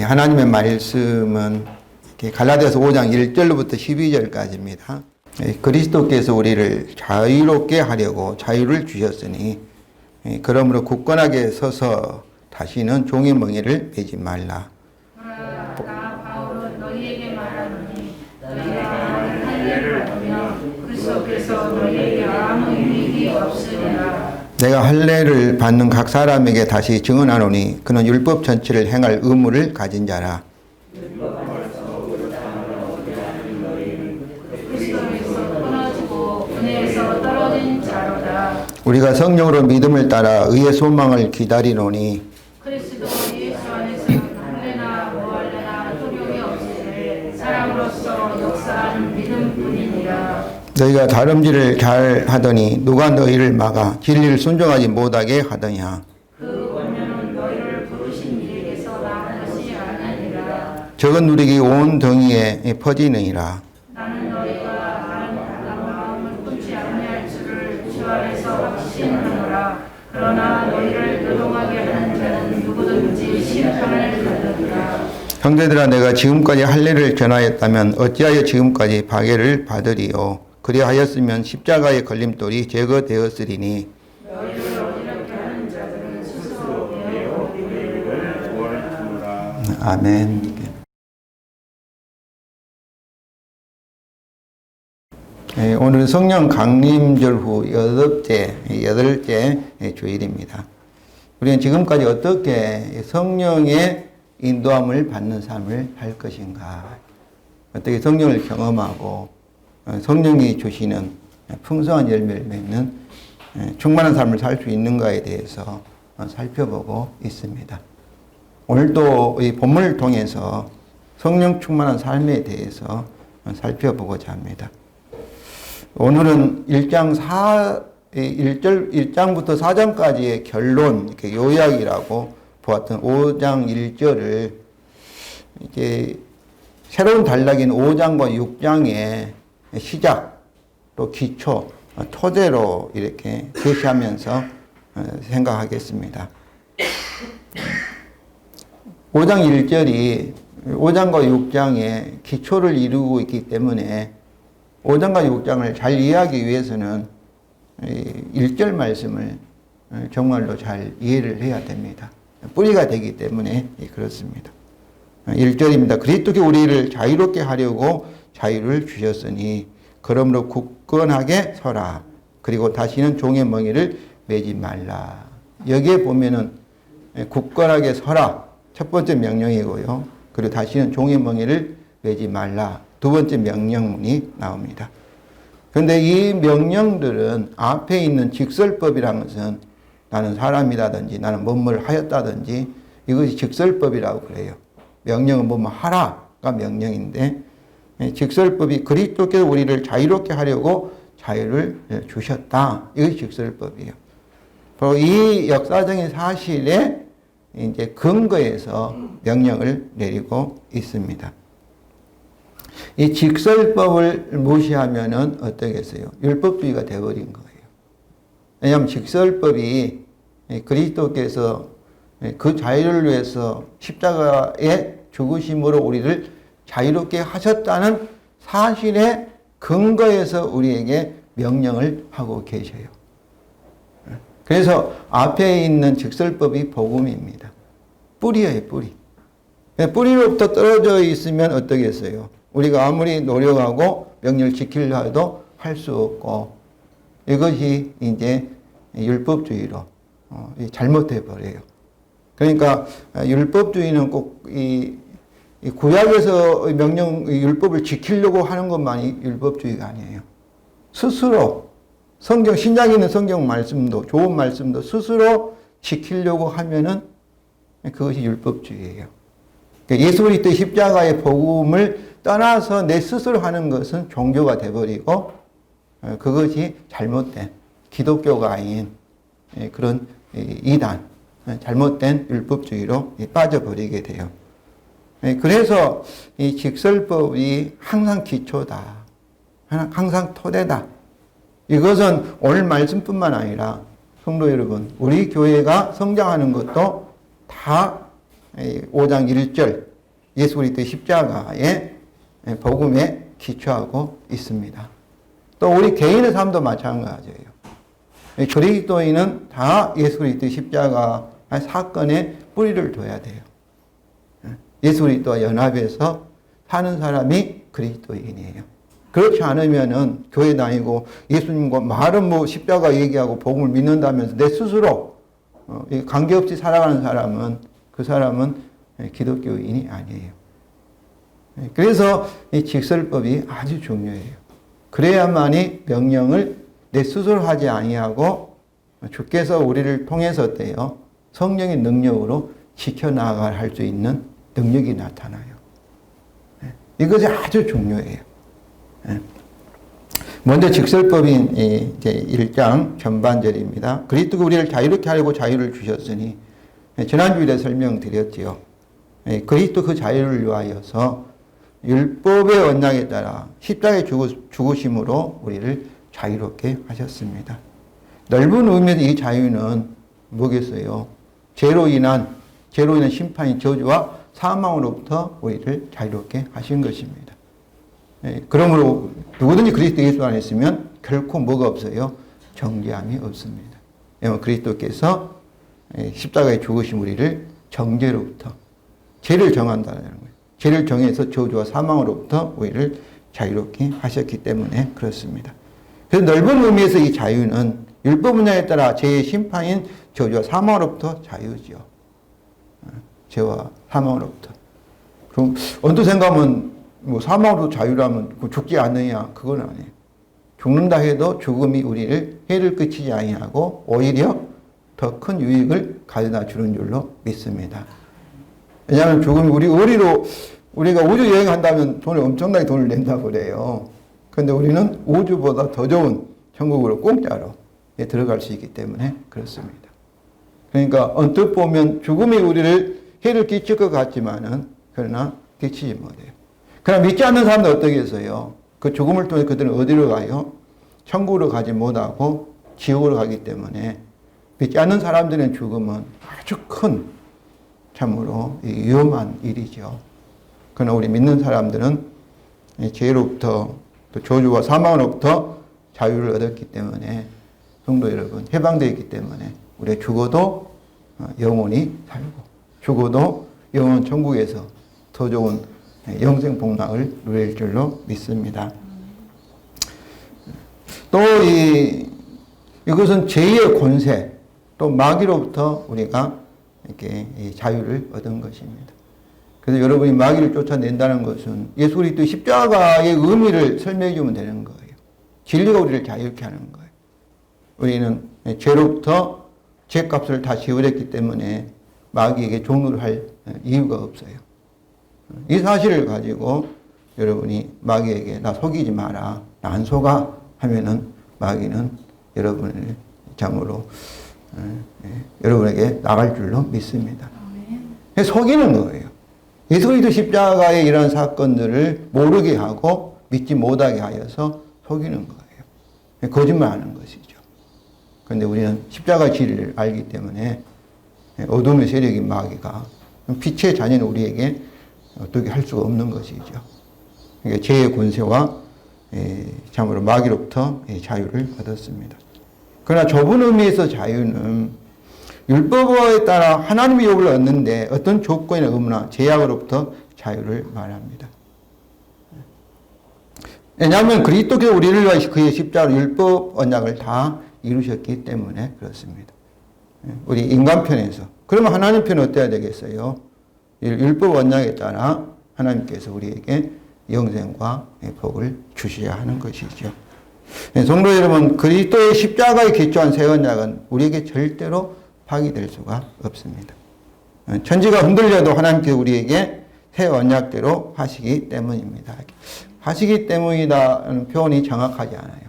하나님의 말씀은 갈라디아서 5장 1절로부터 12절까지입니다. 그리스도께서 우리를 자유롭게 하려고 자유를 주셨으니 그러므로 굳건하게 서서 다시는 종의 멍에를 매지 말라. 나 바울은 너희에게 말하노니 너희가 할례를 받으면 그리스도께서 너희에게 아무 유익이 없으리라. 내가 할례를 받는 각 사람에게 다시 증언하노니 그는 율법 전체를 행할 의무를 가진 자라. 그리스도에서 끊어지고 은혜에서 떨어진 자로다. 우리가 성령으로 믿음을 따라 의의 소망을 기다리노니 그리스도 예수 안에서는 할례나 무할례나 소용이 없으되 사람으로서 역사하는 믿음뿐이니라. 너희가 다름질을 잘 하더니 누가 너희를 막아 진리를 순종하지 못하게 하더냐. 그 권면은 너희를 부르신 이에게서 나온 것이 아니니라. 적은 누리기 온 덩이에 퍼지느니라. 나는 너희가 아는 마음을 끊지 아니할 줄을 주 안에서 확신하노라. 그러나 너희를 요동하게 하는 자는 누구든지 심판을 받으리라. 형제들아, 내가 지금까지 할례를 전하였다면 어찌하여 지금까지 박해를 받으리요. 그리하였으면 십자가의 걸림돌이 제거되었으리니. 너희를 어지럽게 하는 자들은 스스로 되어 아멘. 오늘은 성령 강림절 후 여덟째 주일입니다. 우리는 지금까지 어떻게 성령의 인도함을 받는 삶을 할 것인가, 어떻게 성령을 경험하고 성령이 주시는 풍성한 열매를 맺는 충만한 삶을 살 수 있는가에 대해서 살펴보고 있습니다. 오늘도 이 본문을 통해서 성령 충만한 삶에 대해서 살펴보고자 합니다. 오늘은 1장부터 4장까지의 결론, 이렇게 요약이라고 보았던 5장 1절을 이제 새로운 단락인 5장과 6장의 시작, 또 기초, 토대로 이렇게 제시하면서 생각하겠습니다. 5장 1절이 5장과 6장의 기초를 이루고 있기 때문에 5장과 6장을 잘 이해하기 위해서는 1절 말씀을 정말로 잘 이해를 해야 됩니다. 뿌리가 되기 때문에 그렇습니다. 1절입니다. 그리스도께 우리를 자유롭게 하려고 자유를 주셨으니 그러므로 굳건하게 서라. 그리고 다시는 종의 멍에를 매지 말라. 여기에 보면은 굳건하게 서라, 첫 번째 명령이고요. 그리고 다시는 종의 멍에를 매지 말라, 두 번째 명령문이 나옵니다. 그런데 이 명령들은 앞에 있는 직설법이라는 것은 나는 사람이라든지 나는 뭐뭘 하였다든지 이것이 직설법이라고 그래요. 명령은 뭐뭐 하라가 명령인데, 직설법이 그리스도께서 우리를 자유롭게 하려고 자유를 주셨다. 이것이 직설법이에요. 바로 이 역사적인 사실에 이제 근거해서 명령을 내리고 있습니다. 이 직설법을 무시하면은 어떠겠어요? 율법주의가 되어버린 거예요. 왜냐하면 직설법이 그리스도께서 그 자유를 위해서 십자가의 죽으심으로 우리를 자유롭게 하셨다는 사실의 근거에서 우리에게 명령을 하고 계셔요. 그래서 앞에 있는 직설법이 복음입니다. 뿌리예요, 뿌리. 뿌리로부터 떨어져 있으면 어떠겠어요? 우리가 아무리 노력하고 명령을 지키려 해도 할 수 없고, 이것이 이제 율법주의로 잘못돼 버려요. 그러니까 율법주의는 꼭 이 구약에서 율법을 지키려고 하는 것만이 율법주의가 아니에요. 스스로 성경, 신약에 있는 성경 말씀도, 좋은 말씀도 스스로 지키려고 하면은 그것이 율법주의예요. 예수 그리스도의 십자가의 복음을 떠나서 내 스스로 하는 것은 종교가 되어버리고, 그것이 잘못된 기독교가 아닌 그런 이단, 잘못된 율법주의로 빠져버리게 돼요. 그래서 이 직설법이 항상 기초다, 항상 토대다. 이것은 오늘 말씀뿐만 아니라 성도 여러분, 우리 교회가 성장하는 것도 다 5장 1절 예수 그리스도의 십자가의 복음에 기초하고 있습니다. 또 우리 개인의 삶도 마찬가지예요. 그리스도인은 다 예수 그리스도의 십자가 사건에 뿌리를 둬야 돼요. 예수 그리스도와 연합해서 사는 사람이 그리스도인이에요. 그렇지 않으면은 교회 다니고 예수님과 말은 뭐 십자가 얘기하고 복음을 믿는다면서 내 스스로 관계없이 살아가는 사람은 그 사람은 기독교인이 아니에요. 그래서 이 직설법이 아주 중요해요. 그래야만이 명령을 내 스스로 하지 아니하고 주께서 우리를 통해서 어때요? 성령의 능력으로 지켜나가야 할 수 있는 능력이 나타나요. 이것이 아주 중요해요. 먼저 직설법인 이제 1장 전반절입니다. 그리스도가 우리를 자유롭게 하려고 자유를 주셨으니 지난주에 설명드렸지요. 그리스도 그 자유를 위하여서 율법의 언약에 따라 십자가의 죽으심으로 우리를 자유롭게 하셨습니다. 넓은 의미에서 이 자유는 뭐겠어요? 죄로 인한 심판인 저주와 사망으로부터 우리를 자유롭게 하신 것입니다. 그러므로 누구든지 그리스도 예수 안에 있으면 결코 뭐가 없어요? 정죄함이 없습니다. 그리스도께서 십자가에 죽으신 우리를 정죄로부터 죄를 정한다는 거예요. 죄를 정해서 저주와 사망으로부터 우리를 자유롭게 하셨기 때문에 그렇습니다. 그래서 넓은 의미에서 이 자유는 율법 문양에 따라 죄의 심판인 저주와 사망으로부터 자유지요. 죄와 사망으로부터. 그럼 언뜻 생각하면 뭐 사망으로 자유라면 죽지 않느냐? 그건 아니에요. 죽는다 해도 죽음이 우리를 해를 끼치지 아니하고 오히려 더 큰 유익을 가져다 주는 줄로 믿습니다. 왜냐하면 죽음이 우리가 우주 여행한다면 엄청나게 돈을 낸다고 그래요. 그런데 우리는 우주보다 더 좋은 천국으로 공짜로 들어갈 수 있기 때문에 그렇습니다. 그러니까 언뜻 보면 죽음이 우리를 해를 끼칠 것 같지만은 그러나 끼치지 못해요. 그러나 믿지 않는 사람들 어떻겠어요? 그 죽음을 통해 그들은 어디로 가요? 천국으로 가지 못하고 지옥으로 가기 때문에 믿지 않는 사람들의 죽음은 아주 큰 참으로 위험한 일이죠. 그러나 우리 믿는 사람들은 죄로부터 또 저주와 사망으로부터 자유를 얻었기 때문에 성도 여러분 해방되어 있기 때문에 우리가 죽어도 영원히 살고 죽어도 영원 천국에서 더 좋은 영생 복락을 누릴 줄로 믿습니다. 또 이것은 죄의 권세 또 마귀로부터 우리가 이렇게 자유를 얻은 것입니다. 그래서 여러분이 마귀를 쫓아낸다는 것은 예수 그리스도 십자가의 의미를 설명해 주면 되는 거예요. 진리가 우리를 자유롭게 하는 거예요. 우리는 죄로부터 죄값을 다 지불했기 때문에 마귀에게 종노를 할 이유가 없어요. 이 사실을 가지고 여러분이 마귀에게 나 속이지 마라, 나 안 속아 하면은 마귀는 여러분을 참으로 여러분에게 나갈 줄로 믿습니다. 속이는 거예요. 예수 그리스도 십자가의 이런 사건들을 모르게 하고 믿지 못하게 하여서 속이는 거예요. 거짓말하는 것이죠. 그런데 우리는 십자가 진리를 알기 때문에 어둠의 세력인 마귀가 빛의 자녀는 우리에게 어떻게 할 수가 없는 것이죠. 그러니까 죄의 권세와 참으로 마귀로부터 자유를 얻었습니다. 그러나 좁은 의미에서 자유는 율법에 따라 하나님의 율법을 얻는데 어떤 조건이나 의무나 제약으로부터 자유를 말합니다. 왜냐하면 그리스도께서 우리를 위하여 그의 십자가로 율법 언약을 다 이루셨기 때문에 그렇습니다. 우리 인간편에서. 그러면 하나님 편은 어때야 되겠어요? 율법 언약에 따라 하나님께서 우리에게 영생과 복을 주셔야 하는 것이죠. 성도 여러분, 그리스도의 십자가에 기초한 새 언약은 우리에게 절대로 파기될 수가 없습니다. 천지가 흔들려도 하나님께서 우리에게 새 언약대로 하시기 때문입니다. 하시기 때문이다는 표현이 정확하지 않아요.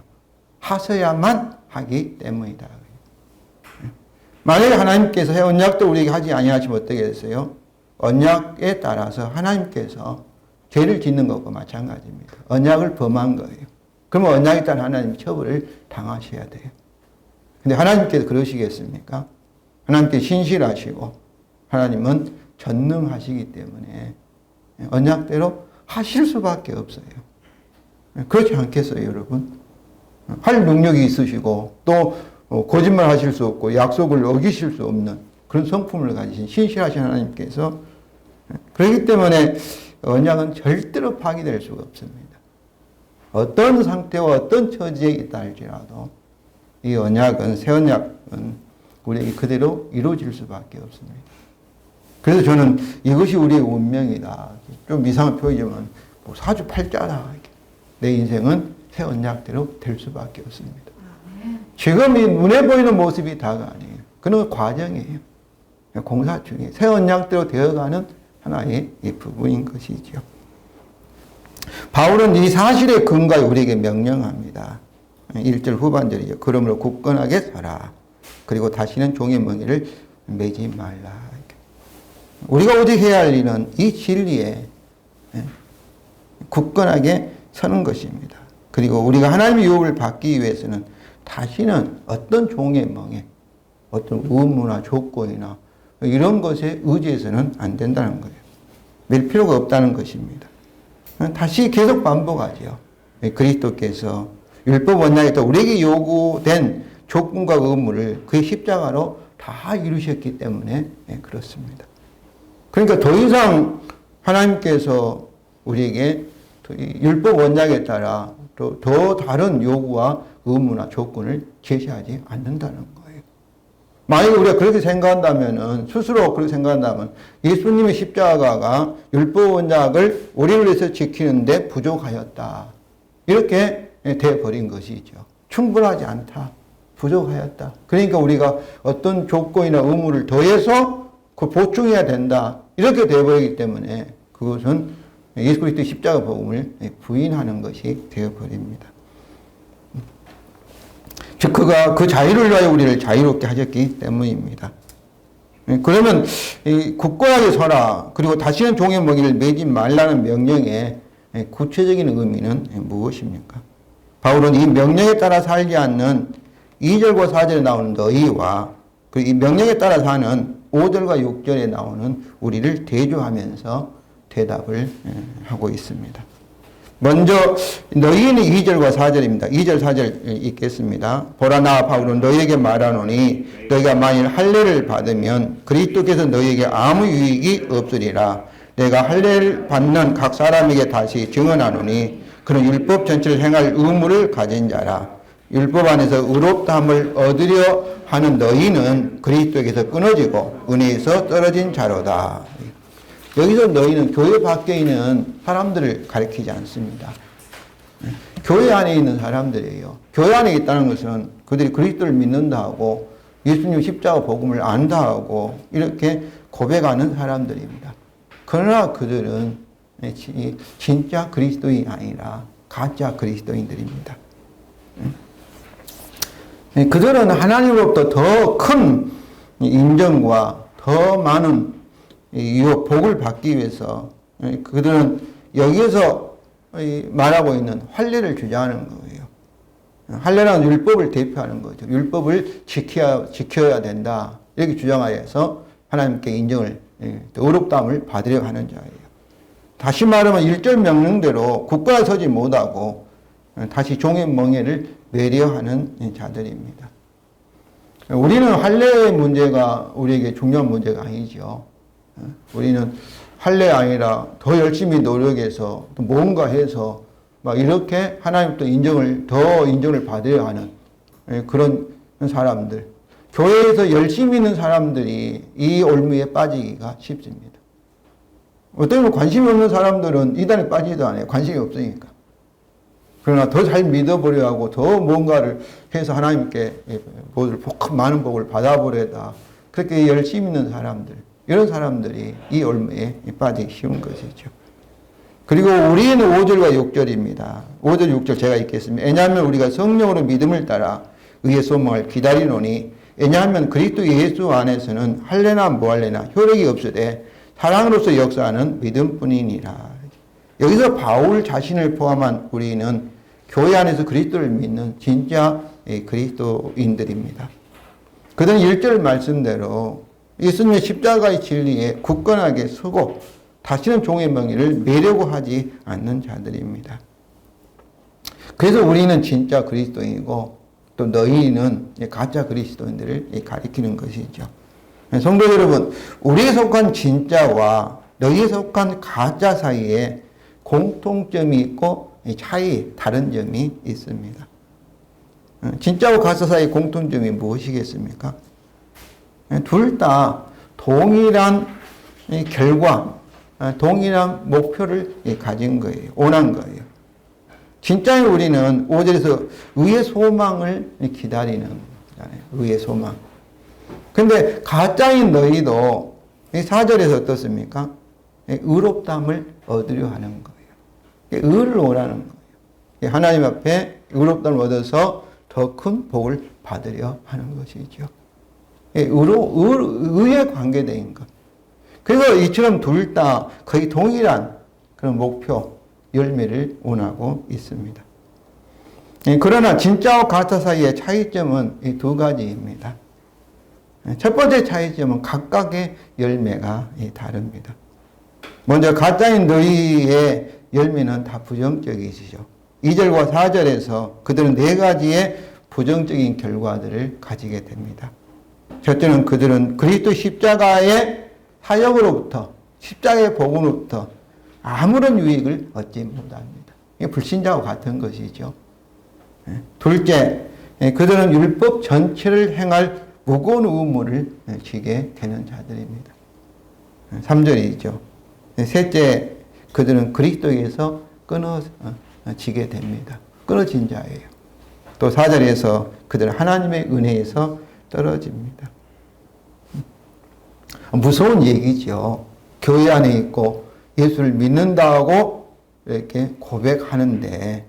하셔야만 하기 때문이다. 만약에 하나님께서 새 언약도 우리에게 하지 아니하시면 어떻게 됐어요? 언약에 따라서 하나님께서 죄를 짓는 것과 마찬가지입니다. 언약을 범한 거예요. 그러면 언약에 따라 하나님이 처벌을 당하셔야 돼요. 근데 하나님께서 그러시겠습니까? 하나님께서 신실하시고 하나님은 전능하시기 때문에 언약대로 하실 수밖에 없어요. 그렇지 않겠어요, 여러분? 할 능력이 있으시고 또 거짓말 하실 수 없고 약속을 어기실 수 없는 그런 성품을 가지신 신실하신 하나님께서 그렇기 때문에 언약은 절대로 파기될 수가 없습니다. 어떤 상태와 어떤 처지에 있다 할지라도 이 언약은, 새 언약은 우리에게 그대로 이루어질 수밖에 없습니다. 그래서 저는 이것이 우리의 운명이다. 좀 이상한 표현이지만 뭐 사주팔자다. 내 인생은 새 언약대로 될 수밖에 없습니다. 지금 이 눈에 보이는 모습이 다가 아니에요. 그건 과정이에요. 공사 중에 새 언약대로 되어가는 하나의 이 부분인 것이죠. 바울은 이 사실에 근거해 우리에게 명령합니다. 1절 후반절이죠. 그러므로 굳건하게 서라. 그리고 다시는 종의 멍에를 매지 말라. 우리가 오직 해야 할 일은 이 진리에 굳건하게 서는 것입니다. 그리고 우리가 하나님의 유업을 받기 위해서는 다시는 어떤 종의 멍에, 어떤 의무나 조건이나 이런 것에 의지해서는 안 된다는 거예요. 밀 필요가 없다는 것입니다. 다시 계속 반복하죠. 그리스도께서 율법 언약에 또 우리에게 요구된 조건과 의무를 그의 십자가로 다 이루셨기 때문에 그렇습니다. 그러니까 더 이상 하나님께서 우리에게 율법 언약에 따라 또 더 다른 요구와 의무나 조건을 제시하지 않는다는 거예요. 만약에 우리가 그렇게 생각한다면은, 스스로 그렇게 생각한다면 예수님의 십자가가 율법 언약을 우리를 위해서 지키는데 부족하였다. 이렇게 되어버린 것이죠. 충분하지 않다. 부족하였다. 그러니까 우리가 어떤 조건이나 의무를 더해서 그 보충해야 된다. 이렇게 되어버리기 때문에 그것은 예수 그리스도의 십자가 복음을 부인하는 것이 되어버립니다. 즉 그가 그 자유를 위하여 우리를 자유롭게 하셨기 때문입니다. 그러면 굳건하게 서라. 그리고 다시는 종의 멍에를 매지 말라는 명령의 구체적인 의미는 무엇입니까? 바울은 이 명령에 따라 살지 않는 2절과 4절에 나오는 너희와 이 명령에 따라 사는 5절과 6절에 나오는 우리를 대조하면서 대답을 하고 있습니다. 먼저 너희는 2절과 4절입니다. 2절 4절 읽겠습니다. 보라 나 바울은 너희에게 말하노니 너희가 만일 할례를 받으면 그리스도께서 너희에게 아무 유익이 없으리라. 내가 할례를 받는 각 사람에게 다시 증언하노니 그는 율법 전체를 행할 의무를 가진 자라. 율법 안에서 의롭다함을 얻으려 하는 너희는 그리스도에게서 끊어지고 은혜에서 떨어진 자로다. 여기서 너희는 교회 밖에 있는 사람들을 가리키지 않습니다. 교회 안에 있는 사람들이에요. 교회 안에 있다는 것은 그들이 그리스도를 믿는다 하고 예수님 십자가 복음을 안다 하고 이렇게 고백하는 사람들입니다. 그러나 그들은 진짜 그리스도인이 아니라 가짜 그리스도인들입니다. 그들은 하나님으로부터 더 큰 인정과 더 많은 이 복을 받기 위해서 그들은 여기에서 말하고 있는 할례를 주장하는 거예요. 할례라는 율법을 대표하는 거죠. 율법을 지켜야 된다. 이렇게 주장하여서 하나님께 인정을, 의롭다함을 받으려고 하는 자예요. 다시 말하면 1절 명령대로 굳건하게 서지 못하고 다시 종의 멍에를 매려 하는 자들입니다. 우리는 할례의 문제가 우리에게 중요한 문제가 아니죠. 우리는 할례 아니라 더 열심히 노력해서 또 뭔가 해서 막 이렇게 하나님부터 더 인정을 받아야 하는 그런 사람들. 교회에서 열심히 있는 사람들이 이 올무에 빠지기가 쉽습니다. 어떻게 보면 관심이 없는 사람들은 이단에 빠지지도 않아요. 관심이 없으니까. 그러나 더 잘 믿어보려 하고 더 뭔가를 해서 하나님께 많은 복을 받아보려다. 그렇게 열심히 있는 사람들. 이런 사람들이 이 올무에 빠지기 쉬운 것이죠. 그리고 우리는 5절과 6절입니다. 5절, 6절 제가 읽겠습니다. 왜냐하면 우리가 성령으로 믿음을 따라 의의 소망을 기다리노니 왜냐하면 그리스도 예수 안에서는 할례나 무할례나 효력이 없으되 사랑으로서 역사하는 믿음뿐이니라. 여기서 바울 자신을 포함한 우리는 교회 안에서 그리스도를 믿는 진짜 그리스도인들입니다. 그들은 1절 말씀대로 예수님의 십자가의 진리에 굳건하게 서고 다시는 종의 명예를 매려고 하지 않는 자들입니다. 그래서 우리는 진짜 그리스도인이고 또 너희는 가짜 그리스도인들을 가리키는 것이죠. 성도 여러분, 우리에 속한 진짜와 너희에 속한 가짜 사이에 공통점이 있고 다른 점이 있습니다. 진짜와 가짜 사이의 공통점이 무엇이겠습니까? 둘 다 동일한 결과, 동일한 목표를 가진 거예요. 원한 거예요. 진짜의 우리는 5절에서 의의 소망을 기다리는 거잖아요. 의의 소망. 근데 가짜인 너희도 4절에서 어떻습니까? 의롭다함을 얻으려 하는 거예요. 의를 원하는 거예요. 하나님 앞에 의롭다함을 얻어서 더 큰 복을 받으려 하는 것이죠. 의에 관계된 것. 그래서 이처럼 둘 다 거의 동일한 그런 목표, 열매를 원하고 있습니다. 그러나 진짜와 가짜 사이의 차이점은 이 두 가지입니다. 첫 번째 차이점은 각각의 열매가 다릅니다. 먼저 가짜인 너희의 열매는 다 부정적이시죠. 2절과 4절에서 그들은 네 가지의 부정적인 결과들을 가지게 됩니다. 첫째는 그들은 그리스도 십자가의 사역으로부터, 십자가의 복음으로부터 아무런 유익을 얻지 못합니다. 이게 불신자와 같은 것이죠. 둘째, 그들은 율법 전체를 행할 무거운 의무를 지게 되는 자들입니다. 3절이죠. 셋째, 그들은 그리스도에서 끊어지게 됩니다. 끊어진 자예요. 또 4절에서 그들은 하나님의 은혜에서 떨어집니다. 무서운 얘기죠. 교회 안에 있고 예수를 믿는다고 이렇게 고백하는데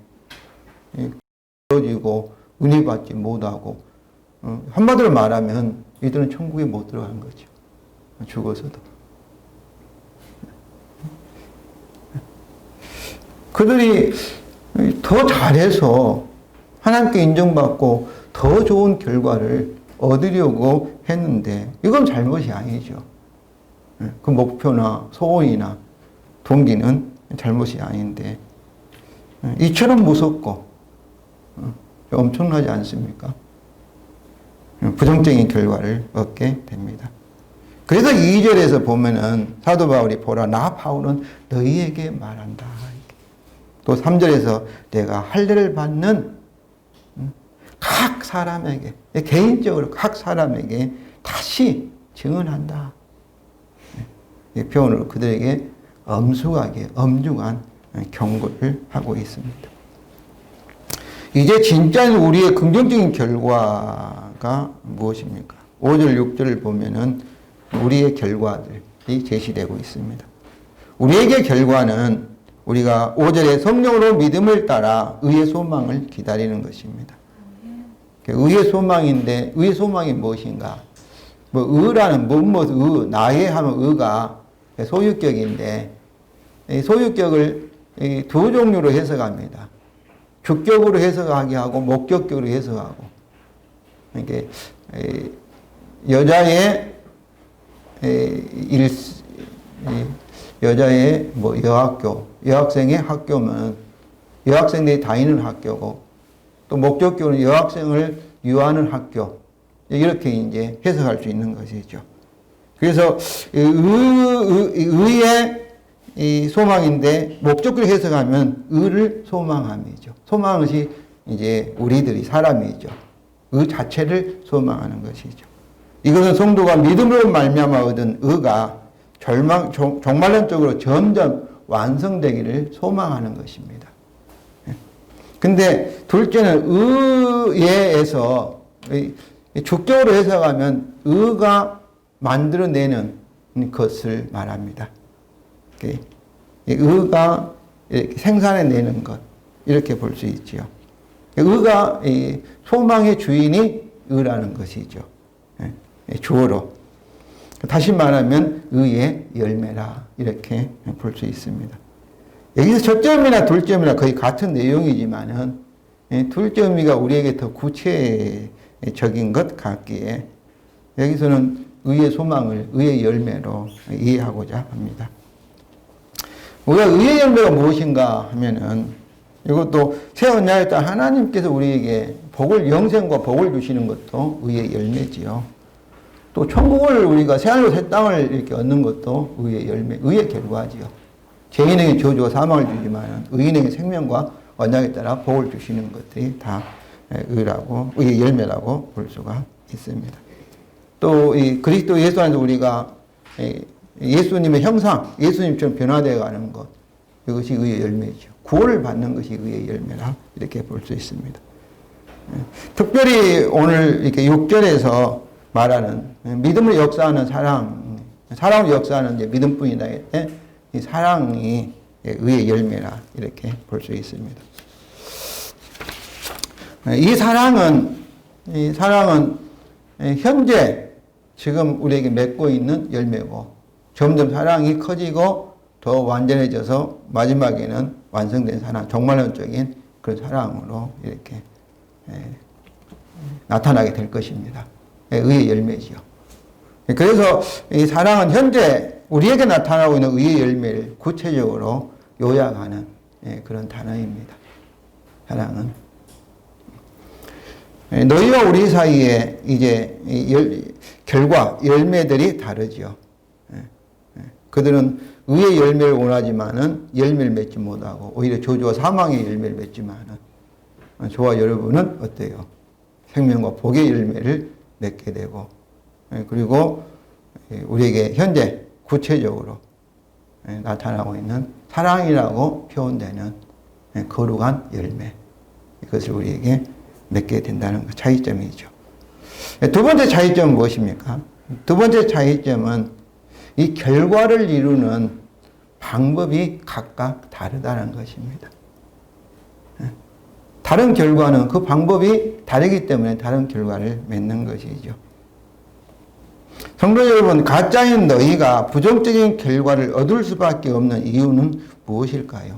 떨어지고 은혜 받지 못하고 한마디로 말하면 이들은 천국에 못 들어간 거죠. 죽어서도. 그들이 더 잘해서 하나님께 인정받고 더 좋은 결과를 얻으려고 했는데 이건 잘못이 아니죠. 그 목표나 소원이나 동기는 잘못이 아닌데 이처럼 무섭고 엄청나지 않습니까? 부정적인 결과를 얻게 됩니다. 그래서 2절에서 보면은 사도 바울이 보라 나 바울은 너희에게 말한다. 또 3절에서 내가 할례를 받는 각 사람에게 개인적으로 각 사람에게 다시 증언한다. 이 표현으로 그들에게 엄숙하게 엄중한 경고를 하고 있습니다. 이제 진짜 우리의 긍정적인 결과가 무엇입니까? 5절 6절을 보면은 우리의 결과들이 제시되고 있습니다. 우리에게 결과는 우리가 5절에 성령으로 믿음을 따라 의의 소망을 기다리는 것입니다. 의의 소망인데 의의 소망이 무엇인가? 뭐 의라는 의, 나의 하면 의가 소유격인데 소유격을 두 종류로 해석합니다. 주격으로 해석하게 하고 목격격으로 해석하고. 이게 여자의 여자의 뭐 여학교, 여학생의 학교면 여학생들이 다니는 학교고 또 목적격으로는 여학생을 유하는 학교 이렇게 이제 해석할 수 있는 것이죠. 그래서 의의 이 소망인데 목적으로 해석하면 의를 소망함이죠. 소망은 이제 우리들이 사람이죠. 의 자체를 소망하는 것이죠. 이것은 성도가 믿음으로 말미암아 얻은 의가 종말론적으로 점점 완성되기를 소망하는 것입니다. 근데 둘째는 의에서 주격으로 해석하면 의가 만들어내는 것을 말합니다. 의가 생산해내는 것 이렇게 볼 수 있지요. 의가 소망의 주인이 의라는 것이죠. 주어로. 다시 말하면 의의 열매라 이렇게 볼 수 있습니다. 여기서 첫 점이나 둘 점이나 거의 같은 내용이지만은 둘째 의미가 우리에게 더 구체적인 것 같기에 여기서는 의의 소망을 의의 열매로 이해하고자 합니다. 우리가 의의 열매가 무엇인가 하면은 이것도 새 언약에 따라 하나님께서 우리에게 복을, 영생과 복을 주시는 것도 의의 열매지요. 또 천국을 우리가 새하늘과 새 땅을 이렇게 얻는 것도 의의 열매, 의의 결과지요. 죄인에게 저주와 사망을 주지만 의인에게 생명과 언약에 따라 복을 주시는 것들이 다 의라고, 의의 열매라고 볼 수가 있습니다. 또 이 그리스도 예수 안에서 우리가 예수님의 형상, 예수님처럼 변화되어 가는 것, 이것이 의의 열매죠. 구원을 받는 것이 의의 열매라 이렇게 볼 수 있습니다. 특별히 오늘 이렇게 6절에서 말하는 믿음을 역사하는 사랑, 사랑을 역사하는 이제 믿음뿐이다. 이 사랑이 의의 열매라 이렇게 볼 수 있습니다. 이 사랑은 현재 지금 우리에게 맺고 있는 열매고 점점 사랑이 커지고 더 완전해져서 마지막에는 완성된 사랑, 종말론적인 그런 사랑으로 이렇게 나타나게 될 것입니다. 의의 열매지요. 그래서 이 사랑은 현재 우리에게 나타나고 있는 의의 열매를 구체적으로 요약하는 그런 단어입니다. 사랑은 너희와 우리 사이에 이제 결과 열매들이 다르죠. 그들은 의의 열매를 원하지만은 열매를 맺지 못하고 오히려 저주와 사망의 열매를 맺지만은 저와 여러분은 어때요? 생명과 복의 열매를 맺게 되고 그리고 우리에게 현재 구체적으로 나타나고 있는 사랑이라고 표현되는 거룩한 열매 이것을 우리에게 맺게 된다는 차이점이죠. 두 번째 차이점은 무엇입니까? 두 번째 차이점은 이 결과를 이루는 방법이 각각 다르다는 것입니다. 다른 결과는 그 방법이 다르기 때문에 다른 결과를 맺는 것이죠. 성도 여러분, 가짜인 너희가 부정적인 결과를 얻을 수밖에 없는 이유는 무엇일까요?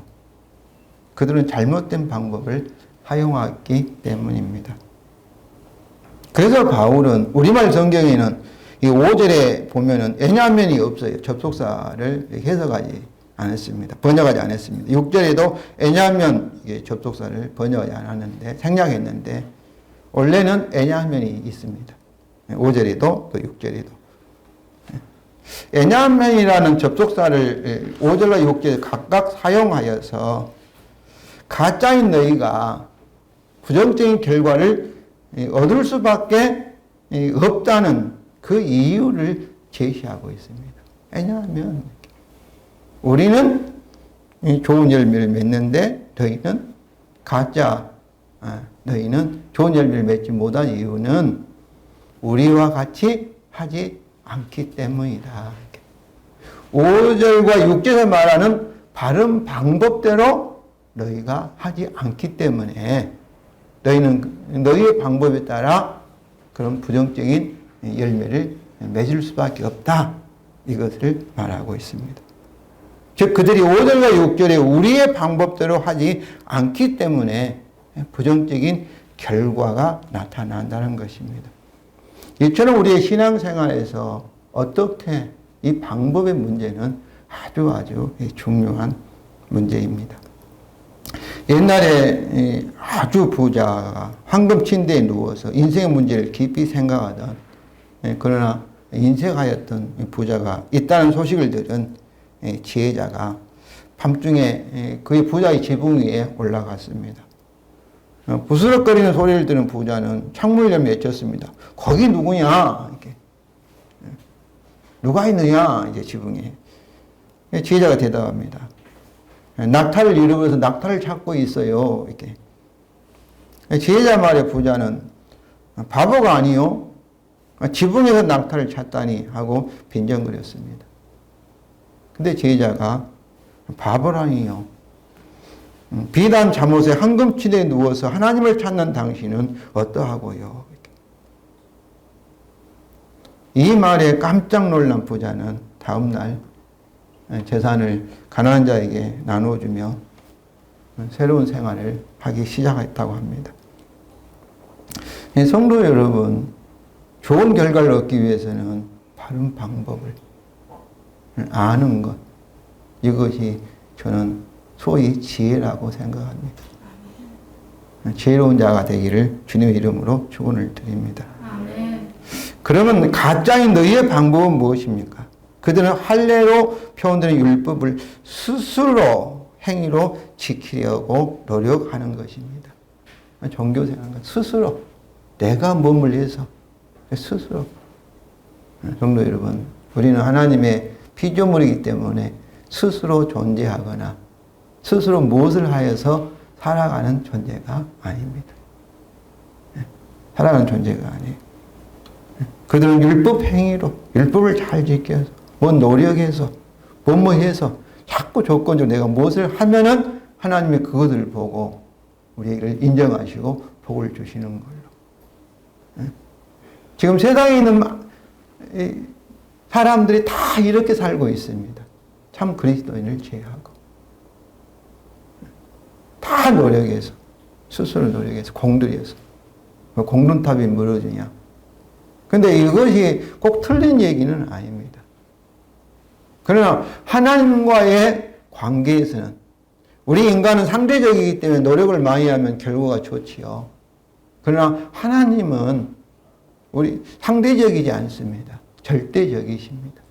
그들은 잘못된 방법을 사용하기 때문입니다. 그래서 바울은 우리말 성경에는 이 5절에 보면은 애냐면이 없어요. 접속사를 해석하지 않았습니다. 번역하지 않았습니다. 6절에도 애냐면 접속사를 번역하지 않았는데 생략했는데 원래는 애냐면이 있습니다. 5절에도 또 6절에도. 애냐면이라는 접속사를 5절과 6절에 각각 사용하여서 가짜인 너희가 부정적인 결과를 얻을 수밖에 없다는 그 이유를 제시하고 있습니다. 왜냐하면 우리는 좋은 열매를 맺는데 너희는 가짜, 너희는 좋은 열매를 맺지 못한 이유는 우리와 같이 하지 않기 때문이다. 5절과 6절에서 말하는 바른 방법대로 너희가 하지 않기 때문에 너희는 너희의 방법에 따라 그런 부정적인 열매를 맺을 수밖에 없다. 이것을 말하고 있습니다. 즉 그들이 5절과 6절에 우리의 방법대로 하지 않기 때문에 부정적인 결과가 나타난다는 것입니다. 이처럼 우리의 신앙생활에서 어떻게 이 방법의 문제는 아주 중요한 문제입니다. 옛날에 아주 부자가 황금 침대에 누워서 인생의 문제를 깊이 생각하던 그러나 인색하였던 부자가 있다는 소식을 들은 지혜자가 밤중에 그의 부자의 지붕 위에 올라갔습니다. 부스럭거리는 소리를 들은 부자는 창문을 열며 외쳤습니다. 거기 누구냐? 이렇게. 누가 있느냐? 이제 지붕에. 지혜자가 대답합니다. 낙타를 잃어버려서 낙타를 찾고 있어요. 이렇게. 지혜자 말에 부자는 바보가 아니요. 지붕에서 낙타를 찾다니 하고 빈정거렸습니다. 근데 지혜자가 바보라니요. 비단 잠옷에 황금치대에 누워서 하나님을 찾는 당신은 어떠하고요? 이 말에 깜짝 놀란 부자는 다음날 재산을 가난한 자에게 나눠주며 새로운 생활을 하기 시작했다고 합니다. 성도 여러분, 좋은 결과를 얻기 위해서는 바른 방법을 아는 것, 이것이 저는 소위 지혜라고 생각합니다. 지혜로운 자가 되기를 주님의 이름으로 축원을 드립니다. 아멘. 그러면 가짜인 너희의 방법은 무엇입니까? 그들은 할례로 표현되는 율법을 스스로 행위로 지키려고 노력하는 것입니다. 종교 생활은 스스로 내가 몸을 위해서 스스로. 성도 여러분, 우리는 하나님의 피조물이기 때문에 스스로 존재하거나 스스로 무엇을 하여서 살아가는 존재가 아닙니다. 살아가는 존재가 아니에요. 그들은 율법 행위로, 율법을 잘 지켜서, 노력해서, 해서 자꾸 조건적으로 내가 무엇을 하면은 하나님이 그것을 보고 우리를 인정하시고 복을 주시는 걸로. 지금 세상에 있는 사람들이 다 이렇게 살고 있습니다. 참 그리스도인을 제외하고. 다 노력해서, 스스로 노력해서, 공들여서. 공든탑이 무너지냐. 근데 이것이 꼭 틀린 얘기는 아닙니다. 그러나 하나님과의 관계에서는 우리 인간은 상대적이기 때문에 노력을 많이 하면 결과가 좋지요. 그러나 하나님은 우리 상대적이지 않습니다. 절대적이십니다.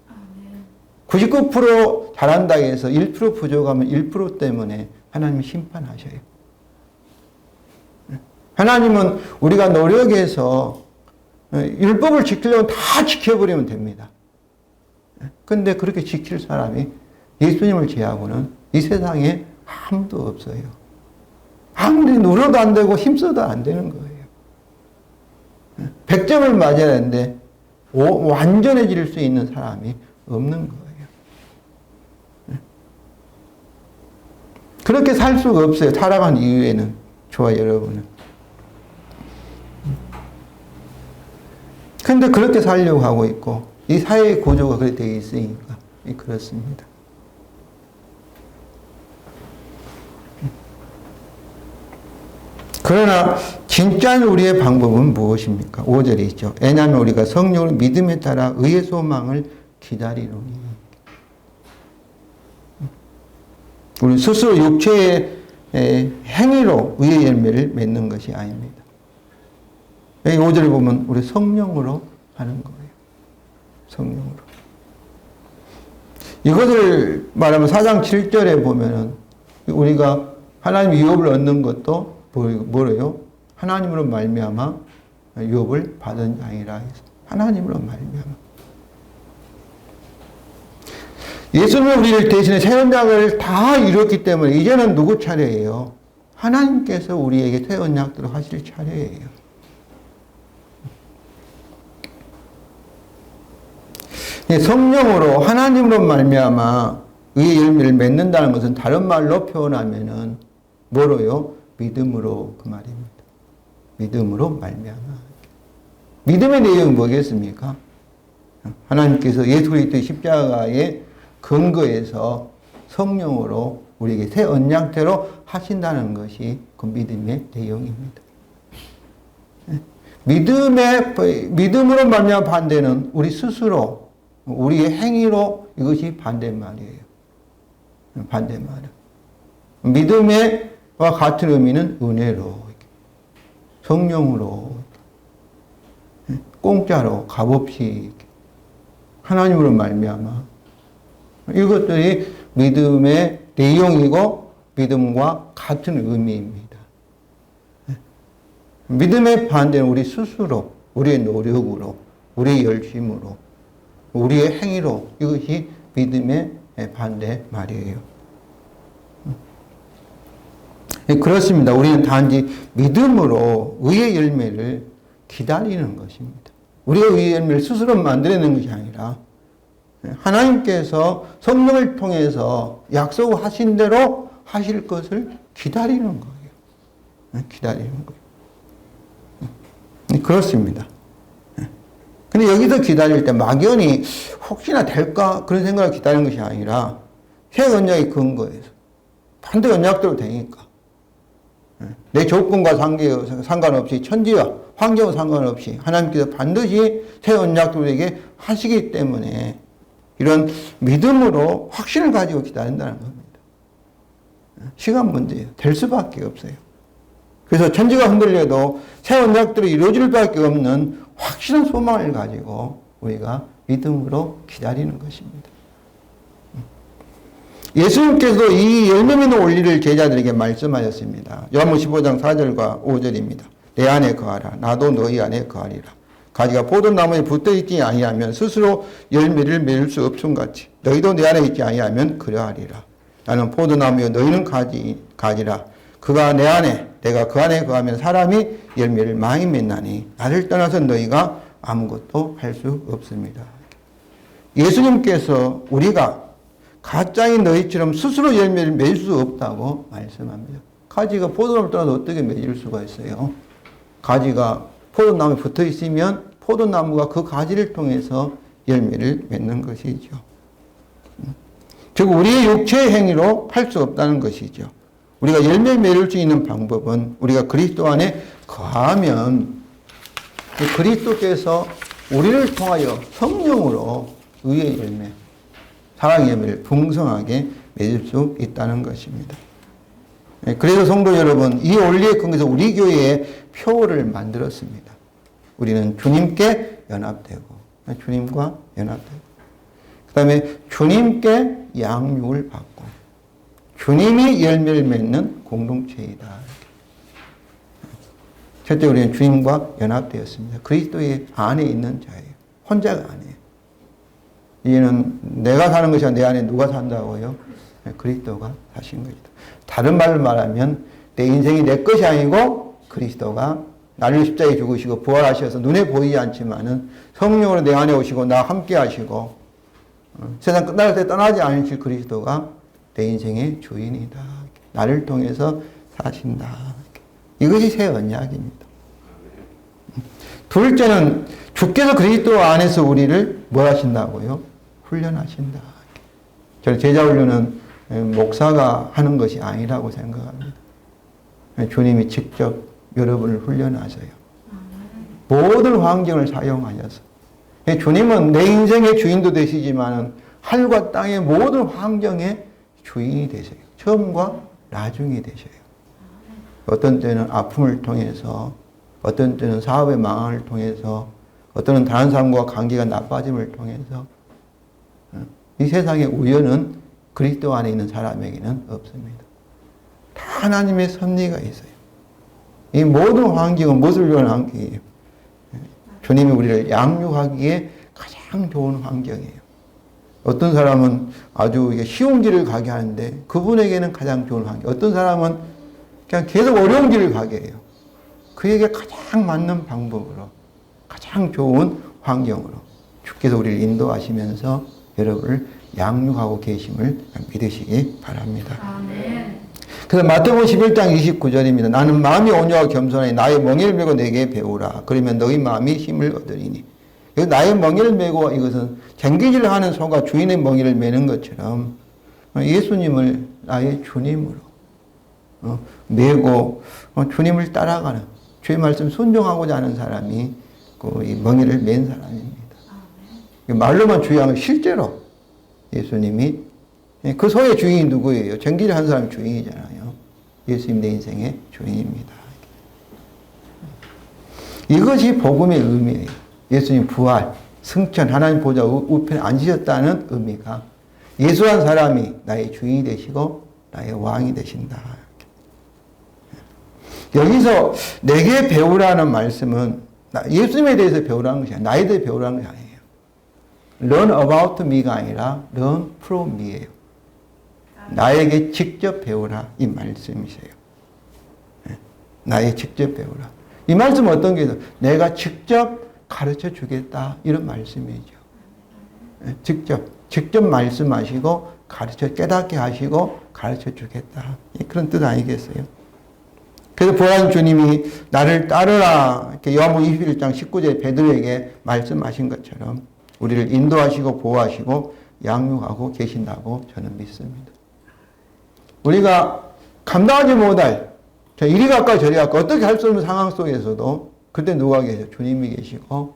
99% 잘한다 해서 1% 부족하면 1% 때문에 하나님이 심판하셔요. 하나님은 우리가 노력해서 율법을 지키려면 다 지켜버리면 됩니다. 근데 그렇게 지킬 사람이 예수님을 제하고는 이 세상에 아무도 없어요. 아무리 노력도 안 되고 힘써도 안 되는 거예요. 100점을 맞아야 하는데 완전해질 수 있는 사람이 없는 거예요. 그렇게 살 수가 없어요. 살아간 이후에는. 저와 여러분은. 근데 그렇게 살려고 하고 있고 이 사회의 구조가 그렇게 되어 있으니까 그렇습니다. 그러나 진짜 우리의 방법은 무엇입니까? 5절에 있죠. 왜냐하면 우리가 성령을 믿음에 따라 의의 소망을 기다리노니. 우리 스스로 육체의 행위로 의의 열매를 맺는 것이 아닙니다. 여기 5절을 보면 우리 성령으로 하는 거예요. 성령으로. 이것을 말하면 4장 7절에 보면은 우리가 하나님 유업을 얻는 것도 뭐래요? 하나님으로 말미암아 유업을 받은 자이라 해서 하나님으로 말미암아. 예수님은 우리를 대신해 새 언약을 다 이뤘기 때문에 이제는 누구 차례예요? 하나님께서 우리에게 새 언약들을 하실 차례예요. 성령으로 하나님으로 말미암아 의의 열매를 맺는다는 것은 다른 말로 표현하면은 뭐로요? 믿음으로 그 말입니다. 믿음으로 말미암아. 믿음의 내용은 뭐겠습니까? 하나님께서 예수 그리스도의 십자가의 근거에서 성령으로 우리에게 새 언약대로 하신다는 것이 그 믿음의 내용입니다. 믿음으로 말미암아 반대는 우리 스스로 우리의 행위로 이것이 반대말이에요. 반대말. 믿음과 같은 의미는 은혜로, 성령으로, 공짜로, 값없이 하나님으로 말미암아 이것들이 믿음의 내용이고 믿음과 같은 의미입니다. 믿음의 반대는 우리 스스로, 우리의 노력으로, 우리의 열심으로, 우리의 행위로 이것이 믿음의 반대 말이에요. 그렇습니다. 우리는 단지 믿음으로 의의 열매를 기다리는 것입니다. 우리가 의의 열매를 스스로 만들어내는 것이 아니라 하나님께서 성령을 통해서 약속하신 대로 하실 것을 기다리는 거예요. 기다리는 거예요. 그렇습니다. 근데 여기서 기다릴 때 막연히 혹시나 될까 그런 생각을 기다리는 것이 아니라 새 언약의 근거에서 반대 언약대로 되니까 내 조건과 상관없이 천지와 환경과 상관없이 하나님께서 반드시 새 언약대로 되게 하시기 때문에 이런 믿음으로 확신을 가지고 기다린다는 겁니다. 시간 문제예요. 될 수밖에 없어요. 그래서 천지가 흔들려도 새 언약들이 이루어질 수밖에 없는 확실한 소망을 가지고 우리가 믿음으로 기다리는 것입니다. 예수님께서도 이 열매 맺는 원리를 제자들에게 말씀하셨습니다. 요한복음 15장 4절과 5절입니다. 내 안에 거하라. 나도 너희 안에 거하리라. 가지가 포도나무에 붙어있지 아니하면 스스로 열매를 맺을 수 없음 같이 너희도 내 안에 있지 아니하면 그러하리라. 나는 포도나무여 너희는 가지라. 그가 내 안에 내가 그 안에 거하면 사람이 열매를 많이 맺나니 나를 떠나서 너희가 아무것도 할 수 없습니다. 예수님께서 우리가 가짜인 너희처럼 스스로 열매를 맺을 수 없다고 말씀합니다. 가지가 포도나무를 떠나서 어떻게 맺을 수가 있어요? 가지가 포도나무에 붙어 있으면 포도나무가 그 가지를 통해서 열매를 맺는 것이죠. 즉 우리의 육체의 행위로 할 수 없다는 것이죠. 우리가 열매를 맺을 수 있는 방법은 우리가 그리스도 안에 거하면 그리스도께서 우리를 통하여 성령으로 의의 열매, 사랑의 열매를 풍성하게 맺을 수 있다는 것입니다. 그래서 성도 여러분, 이 원리에 근거해서 우리 교회에 표를 만들었습니다. 우리는 주님께 연합되고, 주님과 연합되고, 그 다음에 주님께 양육을 받고, 주님이 열매를 맺는 공동체이다. 첫째, 우리는 주님과 연합되었습니다. 그리스도의 안에 있는 자예요. 혼자가 아니에요. 이제는 내가 사는 것이 아니라 내 안에 누가 산다고요? 그리스도가 사신 것이다. 다른 말로 말하면 내 인생이 내 것이 아니고 그리스도가 나를 십자가에 죽으시고 부활하셔서 눈에 보이지 않지만은 성령으로 내 안에 오시고 나와 함께 하시고 세상 끝날 때 떠나지 않으실 그리스도가 내 인생의 주인이다. 나를 통해서 사신다. 이것이 새 언약입니다. 둘째는 주께서 그리스도 안에서 우리를 뭘 하신다고요? 훈련하신다. 저는 제자 훈련은 목사가 하는 것이 아니라고 생각합니다. 주님이 직접 여러분을 훈련하셔요. 모든 환경을 사용하셔서. 주님은 내 인생의 주인도 되시지만 하늘과 땅의 모든 환경의 주인이 되세요. 처음과 나중이 되셔요. 어떤 때는 아픔을 통해서, 어떤 때는 사업의 망함을 통해서, 어떤 때는 다른 사람과 관계가 나빠짐을 통해서. 이 세상의 우연은 그리스도 안에 있는 사람에게는 없습니다. 다 하나님의 섭리가 있어요. 이 모든 환경은 무엇을 위한 환경이에요? 주님이 우리를 양육하기에 가장 좋은 환경이에요. 어떤 사람은 아주 쉬운 길을 가게 하는데 그분에게는 가장 좋은 환경. 어떤 사람은 그냥 계속 어려운 길을 가게 해요. 그에게 가장 맞는 방법으로, 가장 좋은 환경으로 주께서 우리를 인도하시면서 여러분을 양육하고 계심을 믿으시기 바랍니다. 아멘. 그래서 마태복음 11장 29절입니다. 나는 마음이 온유하고 겸손하니 나의 멍에를 메고 내게 배우라. 그러면 너희 마음이 힘을 얻으리니. 나의 멍에를 메고 이것은 쟁기질을 하는 소가 주인의 멍에를 메는 것처럼 예수님을 나의 주님으로 메고 주님을 따라가는 주의 말씀 순종하고자 하는 사람이 이 멍에를 맨 사람입니다. 말로만 주의하면 실제로 예수님이 그 소의 주인이 누구예요? 쟁기질 한 사람이 주인이잖아요. 예수님 내 인생의 주인입니다. 이것이 복음의 의미예요. 예수님 부활, 승천, 하나님 보좌 우편에 앉으셨다는 의미가 예수한 사람이 나의 주인이 되시고 나의 왕이 되신다. 여기서 내게 배우라는 말씀은 예수님에 대해서 배우라는 것이 아니에요. 나에 대해 배우라는 것이 아니에요. Learn about me가 아니라 learn from me예요. 나에게 직접 배우라 이 말씀이세요. 나에게 직접 배우라. 이 말씀은 어떤 게 있어요? 내가 직접 가르쳐 주겠다 이런 말씀이죠. 직접 말씀하시고 가르쳐 깨닫게 하시고 가르쳐 주겠다 그런 뜻 아니겠어요? 그래서 부활한 주님이 나를 따르라 이렇게 요한복음 21장 19절에 베드로에게 말씀하신 것처럼 우리를 인도하시고 보호하시고 양육하고 계신다고 저는 믿습니다. 우리가 감당하지 못할 이리 갈까 저리 갈까 어떻게 할 수 없는 상황 속에서도 그때 누가 계세요? 주님이 계시고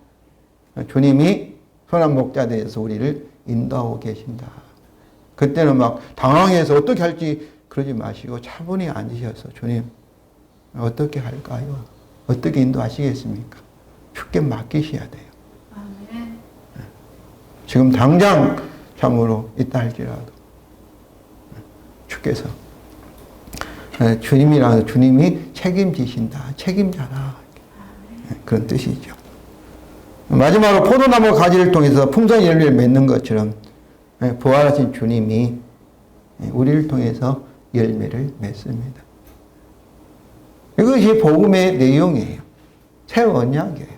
주님이 선한 목자 되어서 우리를 인도하고 계신다. 그때는 막 당황해서 어떻게 할지 그러지 마시고 차분히 앉으셔서 주님 어떻게 할까요? 어떻게 인도하시겠습니까? 주께 맡기셔야 돼요. 아멘. 지금 당장 참으로 있다 할지라도 주께서 주님이 책임지신다. 책임자라. 그런 뜻이죠. 마지막으로 포도나무 가지를 통해서 풍성 열매를 맺는 것처럼 부활하신 주님이 우리를 통해서 열매를 맺습니다. 이것이 복음의 내용이에요. 새 언약이에요.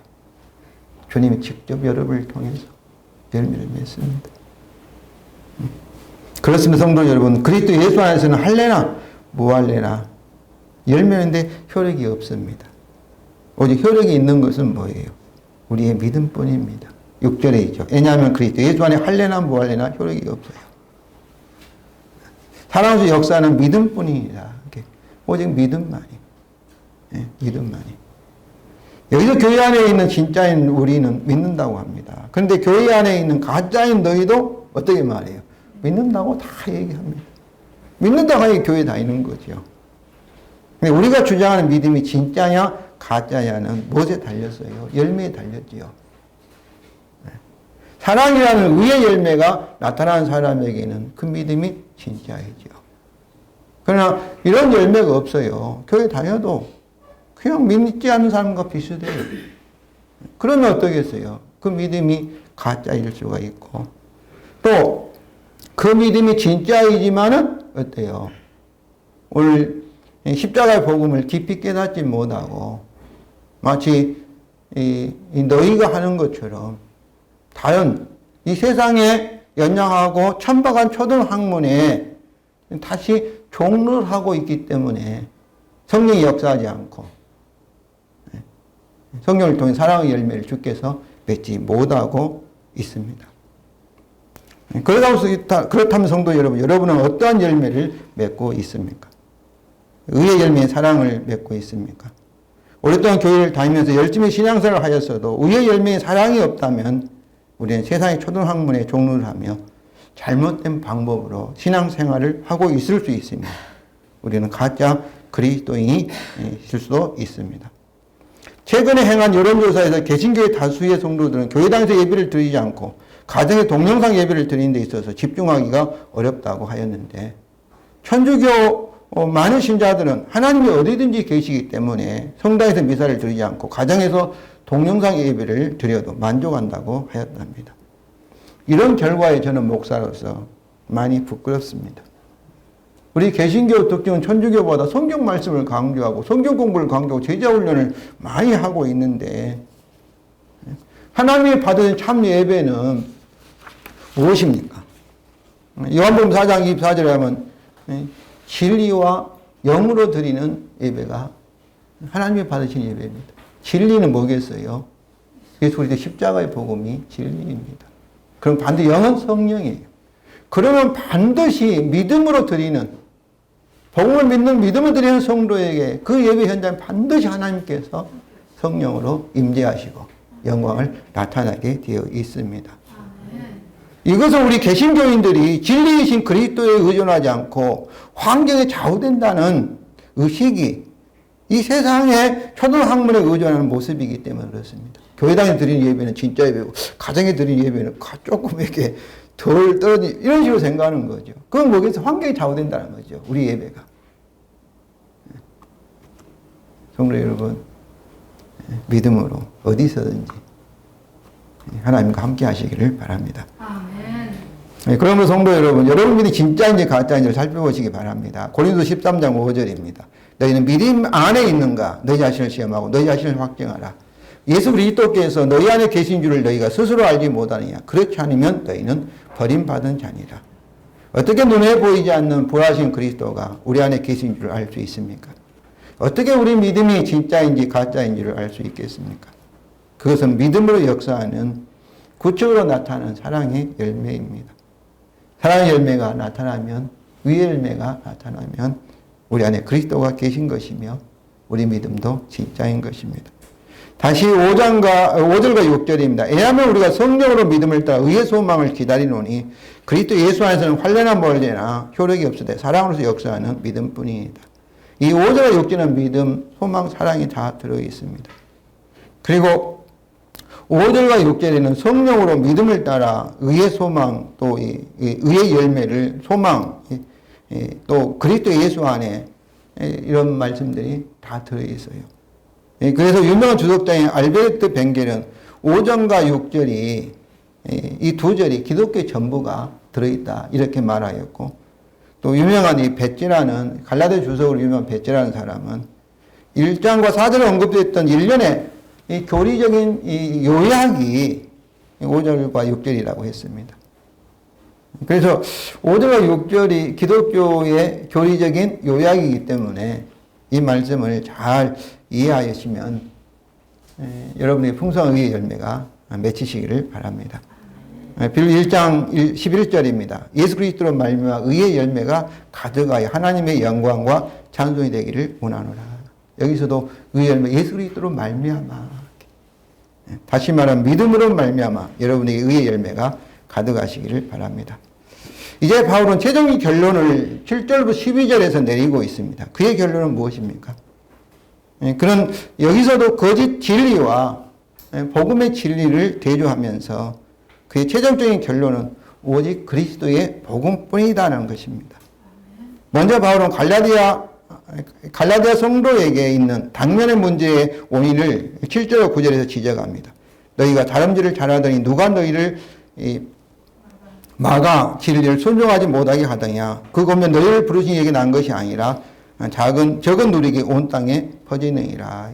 주님이 직접 여러분을 통해서 열매를 맺습니다. 그렇습니다. 성도 여러분. 그리스도 예수 안에서는 할래나 무할래나 열매인데 효력이 없습니다. 오직 효력이 있는 것은 뭐예요? 우리의 믿음뿐입니다. 6절에 있죠. 왜냐하면 그리스도 예수 안에 할래나 무할래나 효력이 없어요. 사랑하는 역사는 믿음뿐이라. 오직 믿음만이. 믿음만이. 여기서 교회 안에 있는 진짜인 우리는 믿는다고 합니다. 그런데 교회 안에 있는 가짜인 너희도 어떻게 말해요? 믿는다고 다 얘기합니다. 믿는다고 하니 교회 다니는 거죠. 근데 우리가 주장하는 믿음이 진짜냐 가짜냐는 무엇에 달렸어요? 열매에 달렸지요. 사랑이라는 의의 열매가 나타나는 사람에게는 그 믿음이 진짜이죠. 그러나 이런 열매가 없어요. 교회 다녀도 그냥 믿지 않는 사람과 비슷해요. 그러면 어떠겠어요? 그 믿음이 가짜일 수가 있고 또 그 믿음이 진짜이지만은 어때요? 오늘 십자가의 복음을 깊이 깨닫지 못하고 마치 너희가 하는 것처럼 다른 이 세상에 연장하고 천박한 초등학문에 다시 종로를 하고 있기 때문에 성령이 역사하지 않고 성령을 통해 사랑의 열매를 주께서 맺지 못하고 있습니다. 그렇다면 성도 여러분, 여러분은 어떠한 열매를 맺고 있습니까? 의의 열매의 사랑을 맺고 있습니까? 오랫동안 교회를 다니면서 열심히 신앙생활을 하였어도 의의 열매의 사랑이 없다면 우리는 세상의 초등학문에 종로를 하며 잘못된 방법으로 신앙생활을 하고 있을 수 있습니다. 우리는 가짜 그리스도인이 될 수도 있습니다. 최근에 행한 여론조사에서 개신교의 다수의 성도들은 교회당에서 예배를 드리지 않고 가정에 동영상 예배를 드리는 데 있어서 집중하기가 어렵다고 하였는데 천주교 많은 신자들은 하나님이 어디든지 계시기 때문에 성당에서 미사를 드리지 않고 가정에서 동영상 예배를 드려도 만족한다고 하였답니다. 이런 결과에 저는 목사로서 많이 부끄럽습니다. 우리 개신교 특징은 천주교보다 성경 말씀을 강조하고 성경 공부를 강조하고 제자 훈련을 많이 하고 있는데 하나님이 받은 참 예배는 무엇입니까? 요한복음 4장 24절에 하면 진리와 영으로 드리는 예배가 하나님이 받으신 예배입니다. 진리는 뭐겠어요? 예수 그리스도 십자가의 복음이 진리입니다. 그럼 반드시 영은 성령이에요. 그러면 반드시 믿음으로 드리는 복음을 믿는 믿음을 드리는 성도에게 그 예배 현장에 반드시 하나님께서 성령으로 임재하시고 영광을 나타나게 되어 있습니다. 이것은 우리 개신교인들이 진리이신 그리스도에 의존하지 않고 환경에 좌우된다는 의식이 이 세상의 초등학문에 의존하는 모습이기 때문에 그렇습니다. 교회당에 드리는 예배는 진짜 예배고 가정에 드리는 예배는 조금 이렇게 덜 떨어지 이런 식으로 생각하는 거죠. 그건 뭐겠어요? 환경에 좌우된다는 거죠. 우리 예배가. 성도 여러분, 믿음으로 어디서든지 하나님과 함께 하시기를 바랍니다. 아멘. 그러면 성도 여러분, 여러분 믿음이 진짜인지 가짜인지를 살펴보시기 바랍니다. 고린도서 13장 5절입니다. 너희는 믿음 안에 있는가? 너희 자신을 시험하고 너희 자신을 확증하라. 예수 그리스도께서 너희 안에 계신 줄을 너희가 스스로 알지 못하느냐? 그렇지 않으면 너희는 버림받은 자니라. 어떻게 눈에 보이지 않는 부활하신 그리스도가 우리 안에 계신 줄을 알 수 있습니까? 어떻게 우리 믿음이 진짜인지 가짜인지를 알 수 있겠습니까? 그것은 믿음으로 역사하는 구체적으로 나타나는 사랑의 열매입니다. 사랑의 열매가 나타나면, 의의 열매가 나타나면 우리 안에 그리스도가 계신 것이며 우리 믿음도 진짜인 것입니다. 다시 5절과 6절입니다. 왜냐하면 우리가 성령으로 믿음을 따라 의의 소망을 기다리노니 그리스도 예수 안에서는 환난이나 멀제나 효력이 없으되 사랑으로서 역사하는 믿음뿐이다. 이 5절과 6절은 믿음, 소망, 사랑이 다 들어있습니다. 그리고 5절과 6절에는 성령으로 믿음을 따라 의의 소망, 또 의의 열매를 소망, 또 그리스도 예수 안에 이런 말씀들이 다 들어있어요. 그래서 유명한 주석자인 알베르트 벵겔은 5절과 6절이 이 두 절이 기독교의 전부가 들어있다 이렇게 말하였고, 또 유명한 이 벳지라는 갈라디아 주석으로 유명한 벳지라는 사람은 1장과 4절에 언급됐던 일련의 이 교리적인 이 요약이 5절과 6절이라고 했습니다. 그래서 5절과 6절이 기독교의 교리적인 요약이기 때문에 이 말씀을 잘 이해하시면 여러분의 풍성한 의의 열매가 맺히시기를 바랍니다. 빌립보 1장 11절입니다. 예수 그리스도로 말미암아 의의 열매가 가득하여 하나님의 영광과 찬송이 되기를 원하노라. 여기서도 의의 열매 예수 그리스도로 말미암아, 다시 말하면 믿음으로 말미암아 여러분의 의의 열매가 가득하시기를 바랍니다. 이제 바울은 최종의 결론을 7절부터 12절에서 내리고 있습니다. 그의 결론은 무엇입니까? 그는 여기서도 거짓 진리와 복음의 진리를 대조하면서 그의 최종적인 결론은 오직 그리스도의 복음뿐이다는 것입니다. 먼저 바울은 갈라디아 성도에게 있는 당면의 문제의 원인을 7절 9절에서 지적합니다. 너희가 다름질을 잘하더니 누가 너희를 막아 진리를 순종하지 못하게 하더냐. 그거면 너희를 부르신 이에게 난 것이 아니라 적은 누리게 온 땅에 퍼지느니라.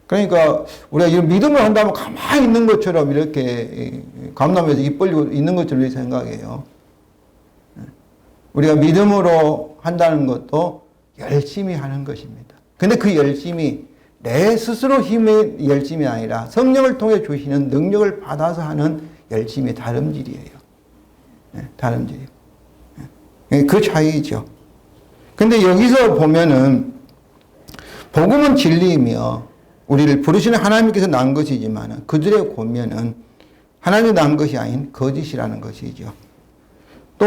그러니까 우리가 이런 믿음을 한다면 가만히 있는 것처럼 이렇게 감남에서 입 벌리고 있는 것처럼 생각해요. 우리가 믿음으로 한다는 것도 열심히 하는 것입니다. 근데 그 열심이 내 스스로 힘의 열심이 아니라 성령을 통해 주시는 능력을 받아서 하는 열심이 다름질이에요. 다름질. 그 차이죠. 근데 여기서 보면은 복음은 진리이며 우리를 부르시는 하나님께서 난 것이지만 그들의 고면은 하나님이 난 것이 아닌 거짓이라는 것이죠. 또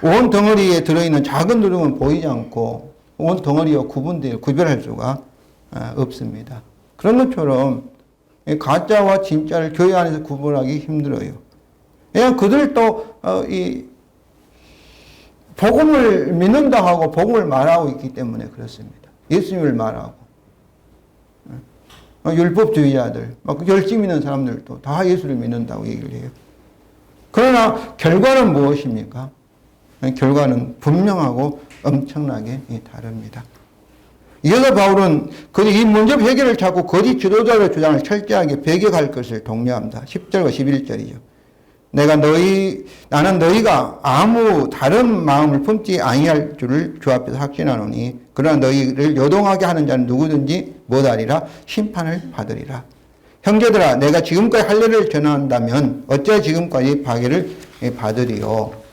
온 덩어리에 들어있는 작은 누름은 보이지 않고 온 덩어리와 구별할 수가 없습니다. 그런 것처럼 가짜와 진짜를 교회 안에서 구분하기 힘들어요. 왜냐하면 그들도 이 복음을 믿는다 하고 복음을 말하고 있기 때문에 그렇습니다. 예수님을 말하고 율법주의자들, 막 열심히 믿는 사람들도 다 예수를 믿는다고 얘기를 해요. 그러나 결과는 무엇입니까? 결과는 분명하고 엄청나게 다릅니다. 이어서 바울은 이 문제 해결을 찾고 거짓 지도자의 주장을 철저하게 배격할 것을 독려합니다. 10절과 11절이죠. 나는 너희가 아무 다른 마음을 품지 아니할 줄을 주 앞에서 확신하노니 그러나 너희를 요동하게 하는 자는 누구든지 못하리라 심판을 받으리라. 형제들아, 내가 지금까지 할례를 전한다면 어찌 지금까지 박해를 받으리요.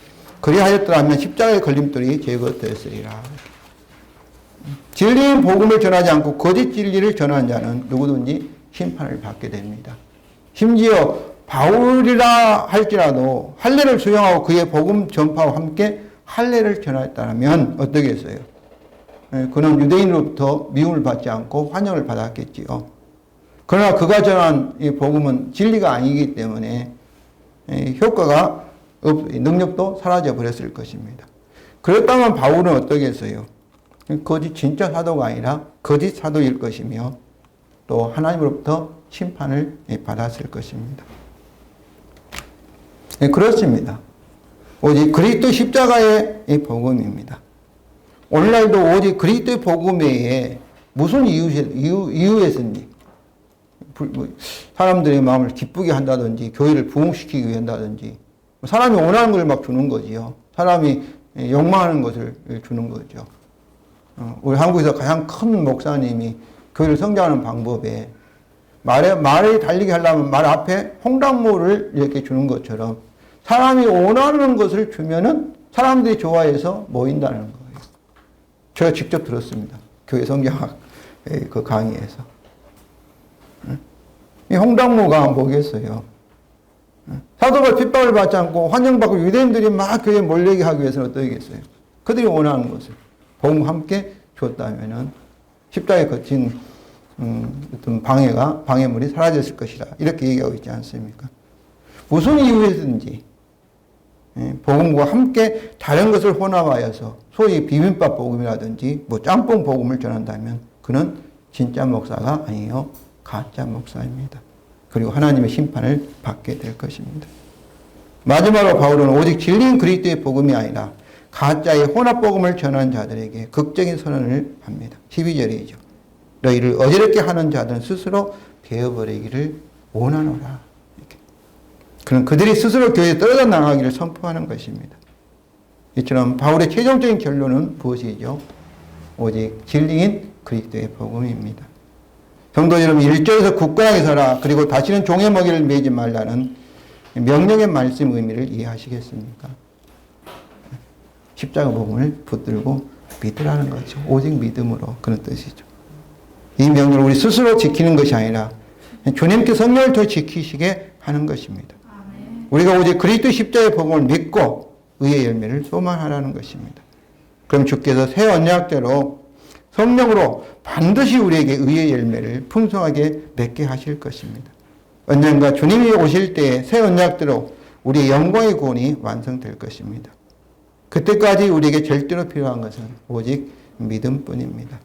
그리하였더라면 십자가의 걸림돌이 제거되었으리라. 진리인 복음을 전하지 않고 거짓 진리를 전하는 자는 누구든지 심판을 받게 됩니다. 심지어 바울이라 할지라도 할례를 수용하고 그의 복음 전파와 함께 할례를 전했다면 어떻겠어요? 그는 유대인으로부터 미움을 받지 않고 환영을 받았겠지요. 그러나 그가 전한 이 복음은 진리가 아니기 때문에 능력도 사라져 버렸을 것입니다. 그렇다면 바울은 어떻겠어요? 거짓 진짜 사도가 아니라 거짓 사도일 것이며 또 하나님으로부터 심판을 받았을 것입니다. 그렇습니다. 오직 그리스도 십자가의 복음입니다. 오늘날도 오직 그리스도의 복음 외에 무슨 이유에서인지 사람들의 마음을 기쁘게 한다든지 교회를 부흥시키기 위해 한다든지 사람이 원하는 걸 막 주는 거지요. 사람이 욕망하는 것을 주는 거죠. 우리 한국에서 가장 큰 목사님이 교회를 성장하는 방법에 말을 달리게 하려면 말 앞에 홍당무를 이렇게 주는 것처럼 사람이 원하는 것을 주면은 사람들이 좋아해서 모인다는 거예요. 제가 직접 들었습니다. 교회 성경학 그 강의에서. 이 홍당무가 뭐겠어요? 사도가 핍박을 받지 않고 환영받고 유대인들이 막 교회에 몰리게 하기 위해서는 어떠겠어요? 그들이 원하는 것을 복음과 함께 줬다면은 십자가에 거친 어떤 방해물이 사라졌을 것이다. 이렇게 얘기하고 있지 않습니까? 무슨 이유에든지 복음과 함께 다른 것을 혼합하여서 소위 비빔밥 복음이라든지 뭐 짬뽕 복음을 전한다면 그는 진짜 목사가 아니에요. 가짜 목사입니다. 그리고 하나님의 심판을 받게 될 것입니다. 마지막으로 바울은 오직 진리인 그리스도의 복음이 아니라 가짜의 혼합복음을 전하는 자들에게 극적인 선언을 합니다. 12절이죠. 너희를 어지럽게 하는 자들은 스스로 베어버리기를 원하노라. 이렇게. 그는 그들이 스스로 교회에 떨어져 나가기를 선포하는 것입니다. 이처럼 바울의 최종적인 결론은 무엇이죠? 오직 진리인 그리스도의 복음입니다. 성도 여러분, 1절에서 굳건하게 서라. 그리고 다시는 종의 먹이를 매지 말라는 명령의 말씀 의미를 이해하시겠습니까? 십자가 복음을 붙들고 믿으라는 거죠. 오직 믿음으로 그런 뜻이죠. 이 명령을 우리 스스로 지키는 것이 아니라 주님께 성령을 더 지키시게 하는 것입니다. 우리가 오직 그리스도 십자가의 복음을 믿고 의의 열매를 소망하라는 것입니다. 그럼 주께서 새 언약대로 성령으로 반드시 우리에게 의의 열매를 풍성하게 맺게 하실 것입니다. 언젠가 주님이 오실 때에 새 언약대로 우리의 영광의 구원이 완성될 것입니다. 그때까지 우리에게 절대로 필요한 것은 오직 믿음뿐입니다.